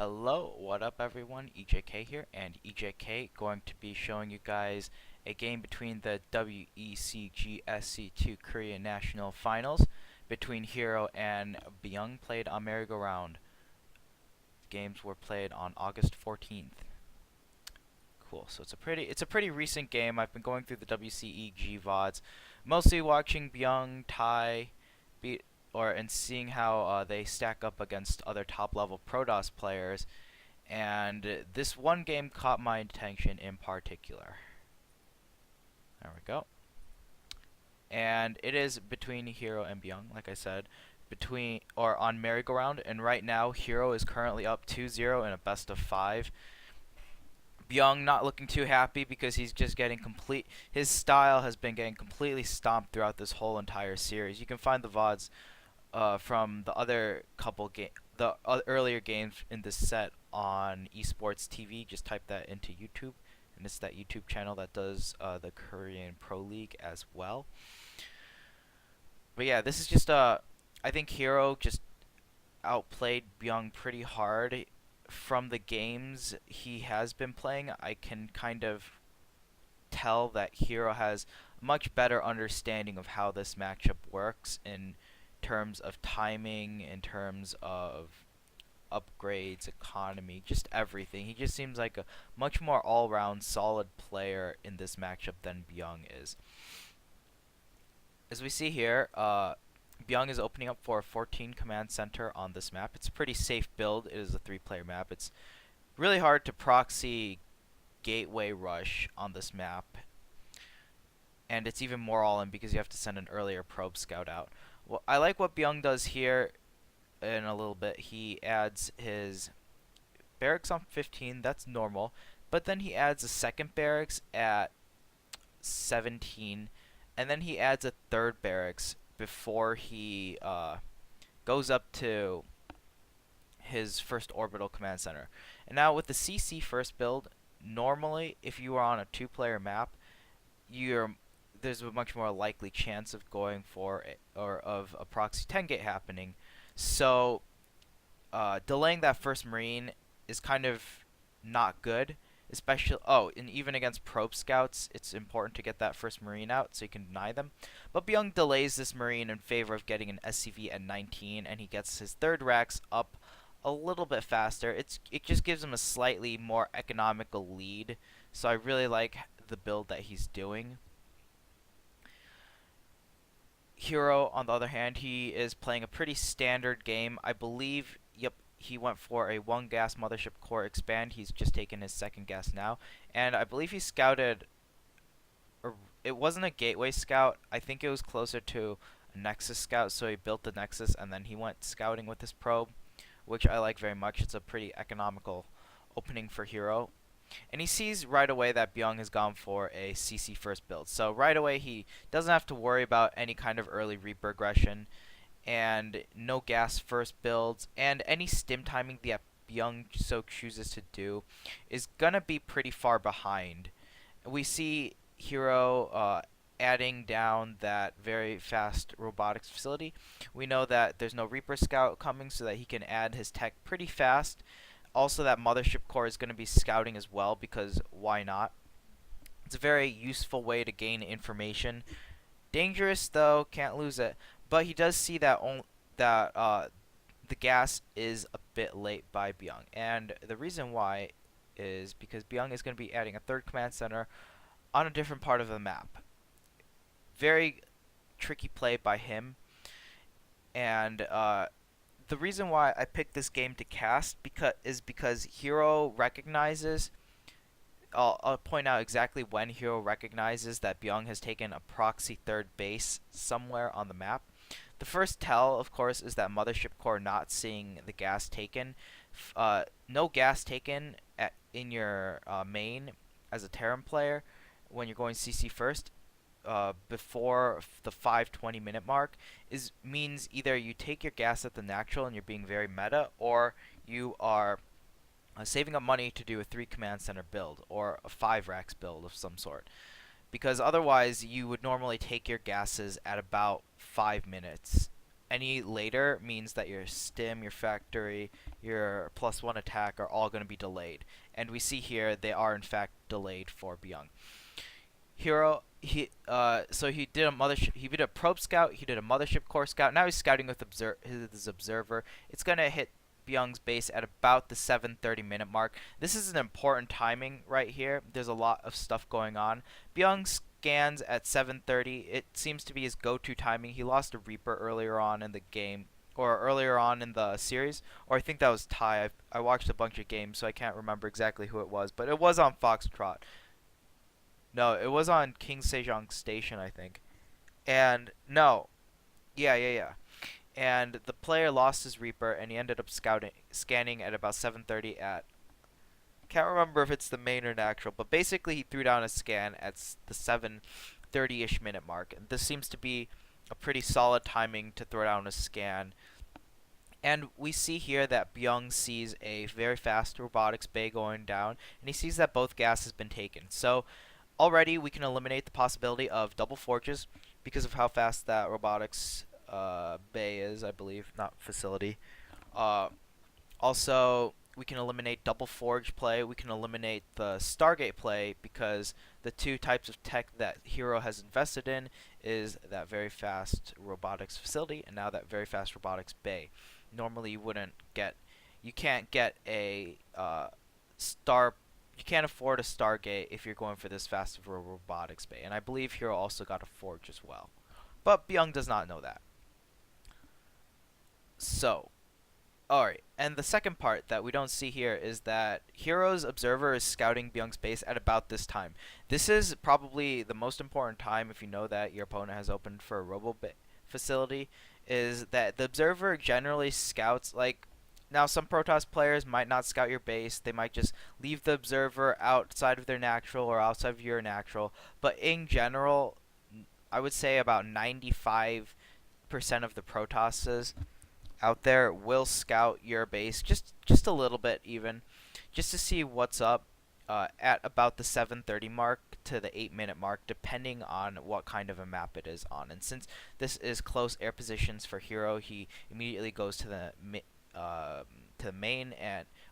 Hello, what up everyone? EJK here, and EJK going to be showing you guys a game between the WECG SC2 Korean National Finals between HerO and Bbyong, played on merry-go-round. Games were played on August 14th. Cool. So it's a pretty recent game. I've been going through the WCEG VODs, mostly watching Bbyong, Thai, beat and seeing how they stack up against other top level protoss players, and this one game caught my attention in particular. There we go. And it is between HerO and Bbyong, like I said, on merry-go-round, and right now HerO is currently up 2-0 in a best of 5. Bbyong not looking too happy because he's just getting his style has been getting completely stomped throughout this whole entire series. You can find the VODs from the other earlier games in this set on Esports TV. Just type that into YouTube, and it's that YouTube channel that does the Korean Pro League as well. But yeah, this is just I think HerO just outplayed Bbyong pretty hard. From the games he has been playing, I can kind of tell that HerO has a much better understanding of how this matchup works in terms of timing, in terms of upgrades, economy, just everything. He just seems like a much more all-round solid player in this matchup than Bbyong is. As we see here, Bbyong is opening up for a 14 command center on this map. It's a pretty safe build. It is a 3-player map. It's really hard to proxy gateway rush on this map, and it's even more all-in because you have to send an earlier probe scout out. Well, I like what Bbyong does here in a little bit. He adds his barracks on 15, that's normal, but then he adds a second barracks at 17, and then he adds a third barracks before he goes up to his first orbital command center. And now with the CC first build, normally if you are on a 2-player map, there's a much more likely chance of going for of a proxy 10 gate happening. So delaying that first marine is kind of not good, especially and even against probe scouts, it's important to get that first marine out so you can deny them. But Bbyong delays this marine in favor of getting an SCV at 19, and he gets his third racks up a little bit faster. It just gives him a slightly more economical lead, so I really like the build that he's doing. HerO, on the other hand, he is playing a pretty standard game. I believe, yep, he went for a 1-gas mothership core expand. He's just taken his 2nd gas now. And I believe he scouted, it wasn't a gateway scout. I think it was closer to a nexus scout, so he built the nexus and then he went scouting with his probe, which I like very much. It's a pretty economical opening for HerO. And he sees right away that Bbyong has gone for a CC first build. So right away he doesn't have to worry about any kind of early Reaper aggression and no gas first builds, and any stim timing that Bbyong so chooses to do is gonna be pretty far behind. We see HerO adding down that very fast robotics facility. We know that there's no Reaper scout coming, so that he can add his tech pretty fast. Also, that mothership core is going to be scouting as well, because why not? It's a very useful way to gain information. Dangerous though, can't lose it. But he does see that the gas is a bit late by Bbyong, and the reason why is because Bbyong is going to be adding a 3rd command center on a different part of the map. Very tricky play by him, and the reason why I picked this game to cast is because HerO recognizes. I'll point out exactly when HerO recognizes that Bbyong has taken a proxy 3rd base somewhere on the map. The first tell, of course, is that mothership core not seeing the gas taken. No gas taken in your main as a Terran player when you're going CC first. Before the 5:20 minute mark means either you take your gas at the natural and you're being very meta, or you are saving up money to do a 3 command center build or a 5 racks build of some sort, because otherwise you would normally take your gases at about 5 minutes any later means that your stim, your factory, your +1 attack are all going to be delayed. And we see here they are in fact delayed for Bbyong. HerO, so he did a mothership, he did a probe scout, he did a mothership core scout. Now he's scouting with his observer. It's gonna hit Bbyong's base at about the 7:30 minute mark. This is an important timing right here. There's a lot of stuff going on. Bbyong scans at 7:30. It seems to be his go-to timing. He lost a Reaper earlier on in the game, or earlier on in the series, or I think that was Ty. I watched a bunch of games, so I can't remember exactly who it was, but it was on Foxtrot. No, it was on King Sejong Station, I think. And no, yeah. And the player lost his Reaper, and he ended up scanning at about 7:30 at. Can't remember if it's the main or natural, but basically he threw down a scan at the 7:30-ish minute mark. And this seems to be a pretty solid timing to throw down a scan. And we see here that Bbyong sees a very fast robotics bay going down, and he sees that both gas has been taken. So already we can eliminate the possibility of double forges because of how fast that robotics bay is, I believe, not facility. Also, we can eliminate double forge play. We can eliminate the Stargate play because the two types of tech that HerO has invested in is that very fast robotics facility and now that very fast robotics bay. Normally, you can't get a you can't afford a Stargate if you're going for this fast of a robotics bay. And I believe HerO also got a forge as well. But Bbyong does not know that. So, alright, and the second part that we don't see here is that HerO's observer is scouting Bbyong's base at about this time. This is probably the most important time if you know that your opponent has opened for a robo facility, is that the observer generally scouts, like, now some protoss players might not scout your base, they might just leave the observer outside of their natural or outside of your natural, but in general, I would say about 95% of the protosses out there will scout your base just a little bit, even just to see what's up at about the 7:30 mark to the 8-minute mark, depending on what kind of a map it is on. And since this is close air positions for HerO, he immediately goes to the main,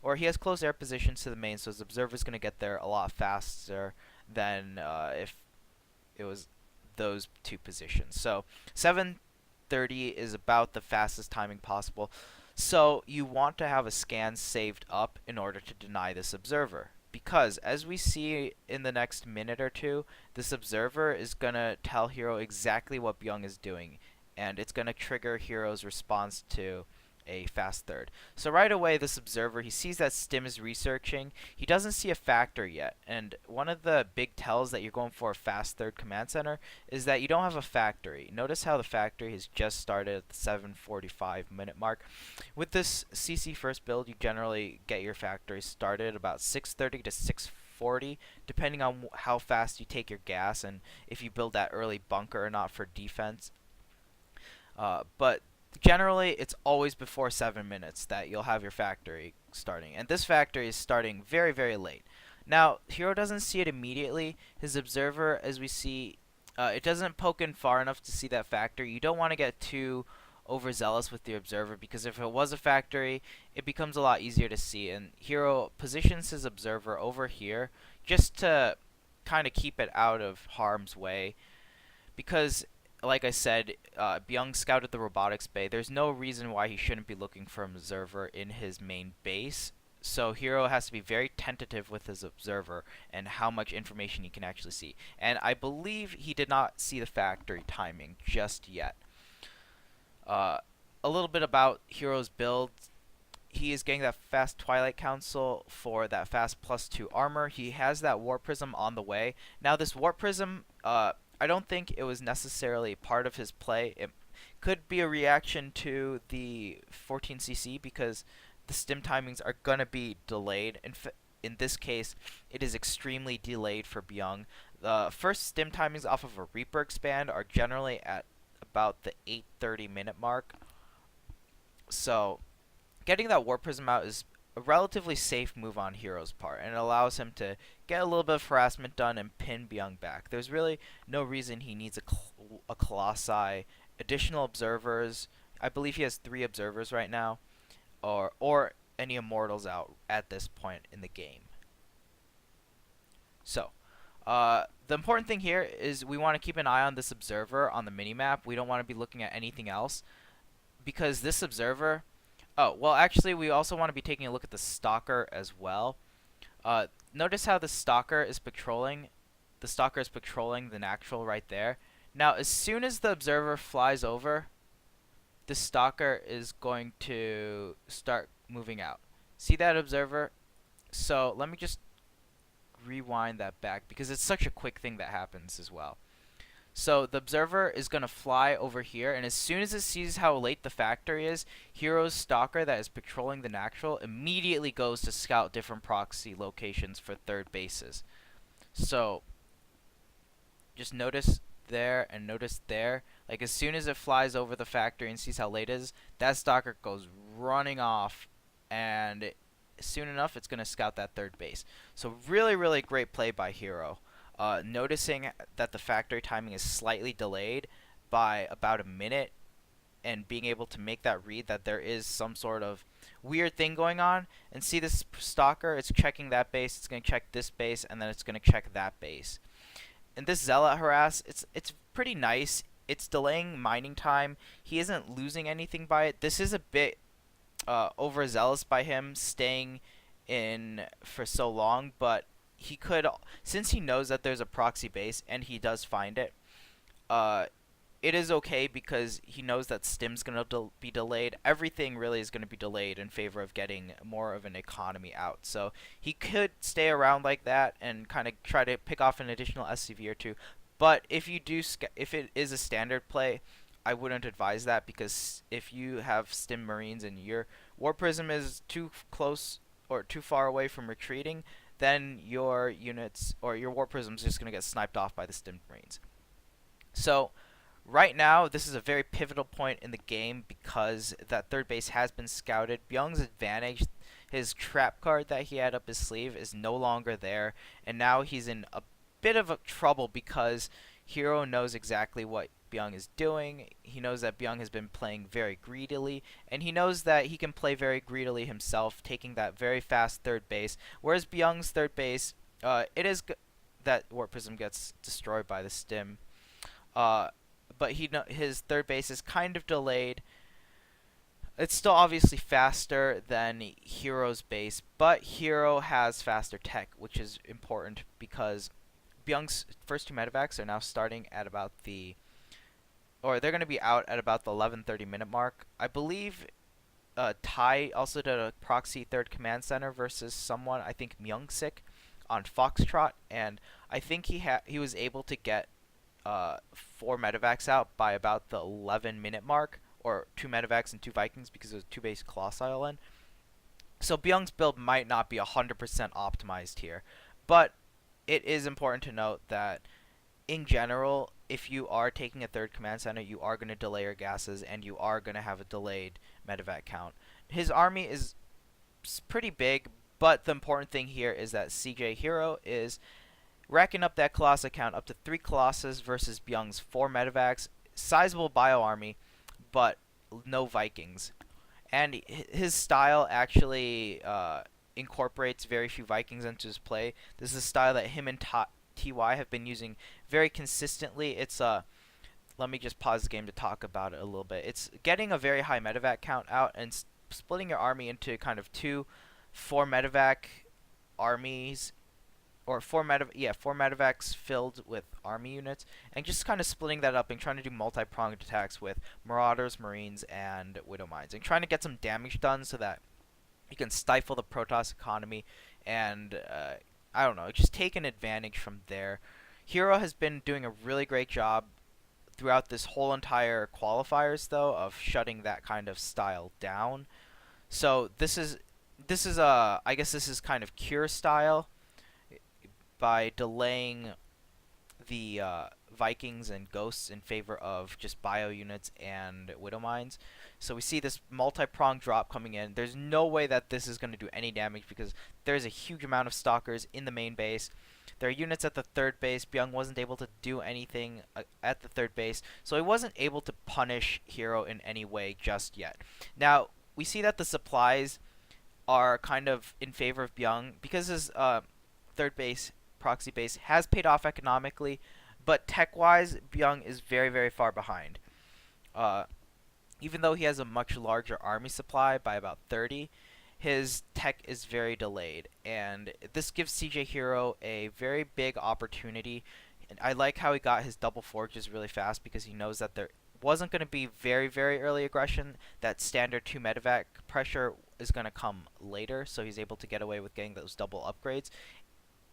or he has close air positions to the main, so his observer is going to get there a lot faster than if it was those two positions. So 7:30 is about the fastest timing possible. So you want to have a scan saved up in order to deny this observer. Because, as we see in the next minute or two, this observer is going to tell HerO exactly what Bbyong is doing. And it's going to trigger HerO's response to a fast third. So right away, this observer, he sees that Stim is researching. He doesn't see a factor yet. And one of the big tells that you're going for a fast third command center is that you don't have a factory. Notice how the factory has just started at the 7:45 minute mark. With this CC first build, you generally get your factory started about 6:30 to 6:40, depending on how fast you take your gas and if you build that early bunker or not for defense. But generally, it's always before 7 minutes that you'll have your factory starting. And this factory is starting very, very late. Now, HerO doesn't see it immediately. His observer, as we see, it doesn't poke in far enough to see that factory. You don't want to get too overzealous with the observer, because if it was a factory, it becomes a lot easier to see. And HerO positions his observer over here just to kind of keep it out of harm's way, because like I said, Bbyong scouted the robotics bay. There's no reason why he shouldn't be looking for an observer in his main base. So HerO has to be very tentative with his observer and how much information he can actually see. And I believe he did not see the factory timing just yet. A little bit about HerO's build. He is getting that fast Twilight Council for that fast +2 armor. He has that Warp Prism on the way. Now this Warp Prism, I don't think it was necessarily part of his play. It could be a reaction to the 14cc because the stim timings are going to be delayed. In this case, it is extremely delayed for Bbyong. The first stim timings off of a Reaper expand are generally at about the 8:30 minute mark. So getting that Warp Prism out is a relatively safe move on HerO's part, and it allows him to get a little bit of harassment done and pin Bbyong back. There's really no reason he needs a Colossi, additional observers. I believe he has 3 observers right now, or any immortals out at this point in the game. So, the important thing here is we want to keep an eye on this observer on the minimap. We don't want to be looking at anything else because this observer. Oh, well, actually, we also want to be taking a look at the stalker as well. Notice how the stalker is patrolling. The stalker is patrolling the natural right there. Now, as soon as the observer flies over, the stalker is going to start moving out. See that observer? So let me just rewind that back because it's such a quick thing that happens as well. So the observer is going to fly over here, and as soon as it sees how late the factory is, HerO's stalker that is patrolling the natural immediately goes to scout different proxy locations for third bases. So just notice there and notice there. Like as soon as it flies over the factory and sees how late it is, that stalker goes running off, and soon enough it's going to scout that third base. So really, really great play by HerO. Noticing that the factory timing is slightly delayed by about a minute, and being able to make that read that there is some sort of weird thing going on. And see this stalker, it's checking that base, it's going to check this base, and then it's going to check that base. And this zealot harass, it's pretty nice. It's delaying mining time. He isn't losing anything by it. This is a bit overzealous by him staying in for so long, but he could, since he knows that there's a proxy base and he does find it, it is okay because he knows that stim's going to be delayed. Everything really is going to be delayed in favor of getting more of an economy out. So he could stay around like that and kind of try to pick off an additional SCV or two. But if it is a standard play, I wouldn't advise that, because if you have stim marines and your war prism is too close or too far away from retreating, then your units or your war prism is just going to get sniped off by the stim marines. So right now, this is a very pivotal point in the game because that third base has been scouted. Bbyong's advantage, his trap card that he had up his sleeve, is no longer there, and now he's in a bit of trouble because HerO knows exactly what Bbyong is doing. He knows that Bbyong has been playing very greedily, and he knows that he can play very greedily himself, taking that very fast third base. Whereas Bbyong's third base, it is that War Prism gets destroyed by the stim. But his third base is kind of delayed. It's still obviously faster than HerO's base, but HerO has faster tech, which is important because Bbyong's first 2 medevacs are now starting at about they're going to be out at about the 11:30 minute mark. I believe Tai also did a proxy third command center versus someone, I think Myungsik, on Foxtrot, and I think he was able to get 4 medevacs out by about the 11-minute mark, or 2 medevacs and 2 Vikings because it was 2 base Colossi in. So Bbyong's build might not be 100% optimized here, but it is important to note that in general, if you are taking a third command center, you are going to delay your gases, and you are going to have a delayed medevac count. His army is pretty big, but the important thing here is that CJ HerO is racking up that Colossus count up to 3 Colossus versus Bbyong's 4 medevacs. Sizable bio army, but no Vikings. And his style actually incorporates very few Vikings into his play. This is a style that him and TY have been using very consistently. It's let me just pause the game to talk about it a little bit. It's getting a very high medevac count out and splitting your army into kind of 2 4 medevac armies, or 4 medevacs filled with army units, and just kind of splitting that up and trying to do multi-pronged attacks with Marauders, Marines, and Widow Mines, and trying to get some damage done so that you can stifle the Protoss economy, and I don't know, just take an advantage from there. HerO has been doing a really great job throughout this whole entire qualifiers, though, of shutting that kind of style down. So this is I guess this is kind of cure style, by delaying the Vikings and Ghosts in favor of just bio units and Widow Mines. So we see this multi-pronged drop coming in. There's no way that this is going to do any damage because there's a huge amount of stalkers in the main base. There are units at the third base. Bbyong wasn't able to do anything at the third base, so he wasn't able to punish HerO in any way just yet. Now, we see that the supplies are kind of in favor of Bbyong because his third base, proxy base, has paid off economically, but tech-wise, Bbyong is very, very far behind. Uh, Even though he has a much larger army supply by about 30, his tech is very delayed, and this gives CJ HerO a very big opportunity. And I like how he got his double forges really fast because he knows that there wasn't going to be very, very early aggression. That standard 2 medevac pressure is going to come later, so he's able to get away with getting those double upgrades.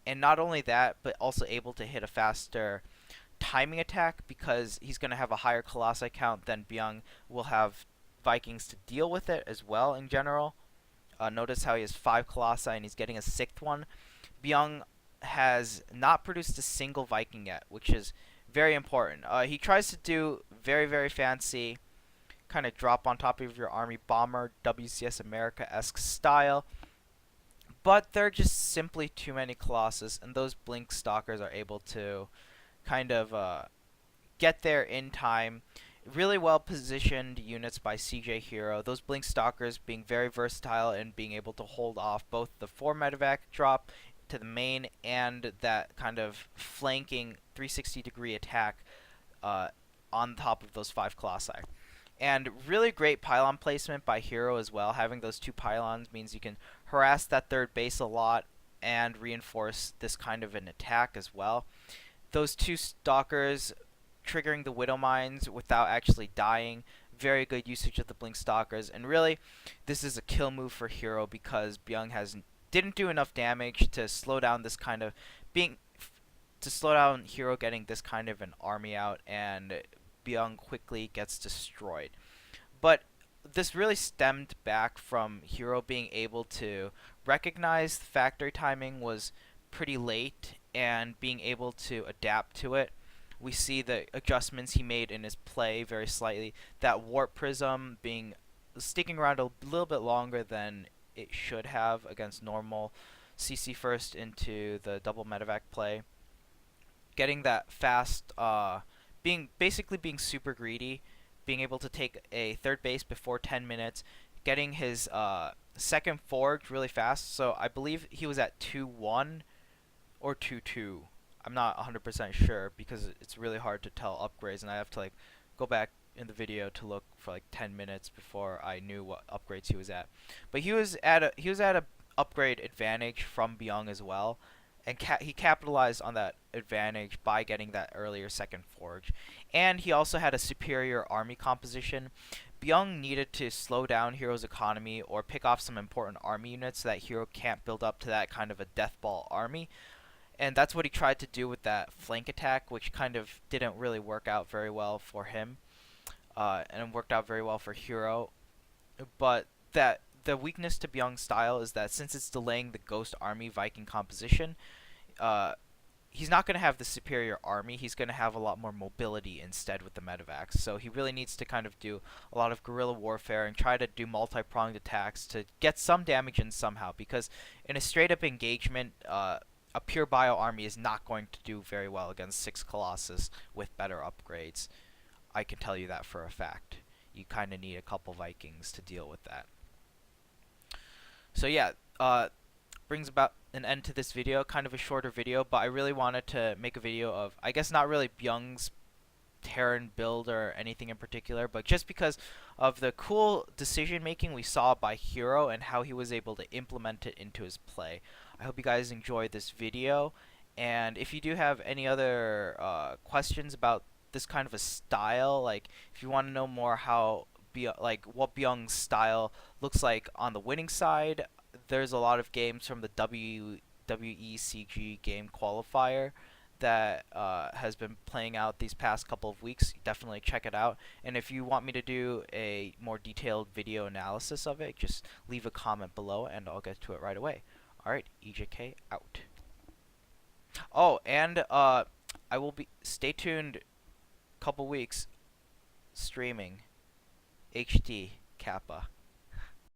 And not only that, but also able to hit a faster timing attack because he's going to have a higher colossi count than Bbyong will have Vikings to deal with it as well in general. Notice how he has 5 colossi and he's getting a 6th one. Bbyong has not produced a single Viking yet, which is very important. He tries to do very, very fancy, kind of drop on top of your army bomber, WCS America-esque style. But there are just simply too many colossus, and those blink stalkers are able to kind of get there in time. Really well positioned units by CJ HerO. Those blink stalkers being very versatile and being able to hold off both the 4 medevac drop to the main and that kind of flanking 360-degree attack on top of those 5 colossi. And really great pylon placement by HerO as well. Having those 2 pylons means you can harass that third base a lot and reinforce this kind of an attack as well. Those 2 stalkers triggering the Widow Mines without actually dying. Very good usage of the Blink Stalkers. And really, this is a kill move for HerO because Bbyong didn't do enough damage to slow down this kind of slow down HerO getting this kind of an army out, and Bbyong quickly gets destroyed. But this really stemmed back from HerO being able to recognize the factory timing was pretty late and being able to adapt to it. We see the adjustments he made in his play very slightly. That Warp Prism sticking around a little bit longer than it should have against normal CC first into the double medevac play. Getting that fast, basically being super greedy, being able to take a third base before 10 minutes, getting his second forge really fast. So I believe he was at 2-1 or 2-2. I'm not 100% sure because it's really hard to tell upgrades, and I have to like go back in the video to look for like 10 minutes before I knew what upgrades he was at. But he was at a upgrade advantage from Bbyong as well, and he capitalized on that advantage by getting that earlier second forge. And he also had a superior army composition. Bbyong needed to slow down HerO's economy or pick off some important army units so that HerO can't build up to that kind of a deathball army. And that's what he tried to do with that flank attack, which kind of didn't really work out very well for him. And worked out very well for HerO. But the weakness to Bbyong's style is that since it's delaying the Ghost Army Viking composition, he's not going to have the superior army. He's going to have a lot more mobility instead with the medevacs. So he really needs to kind of do a lot of guerrilla warfare and try to do multi-pronged attacks to get some damage in somehow. Because in a straight-up engagement, a pure bio army is not going to do very well against 6 Colossus with better upgrades. I can tell you that for a fact. You kind of need a couple Vikings to deal with that. So yeah, brings about an end to this video. Kind of a shorter video, but I really wanted to make a video of, I guess not really Bbyong's Terran build or anything in particular, but just because of the cool decision making we saw by HerO and how he was able to implement it into his play. I hope you guys enjoyed this video, and if you do have any other questions about this kind of a style, like if you want to know more how what Bbyong's style looks like on the winning side, there's a lot of games from the WECG game qualifier that has been playing out these past couple of weeks. Definitely check it out. And if you want me to do a more detailed video analysis of it, just leave a comment below and I'll get to it right away. Alright, EJK out. Oh, and I will stay tuned couple weeks streaming HD Kappa.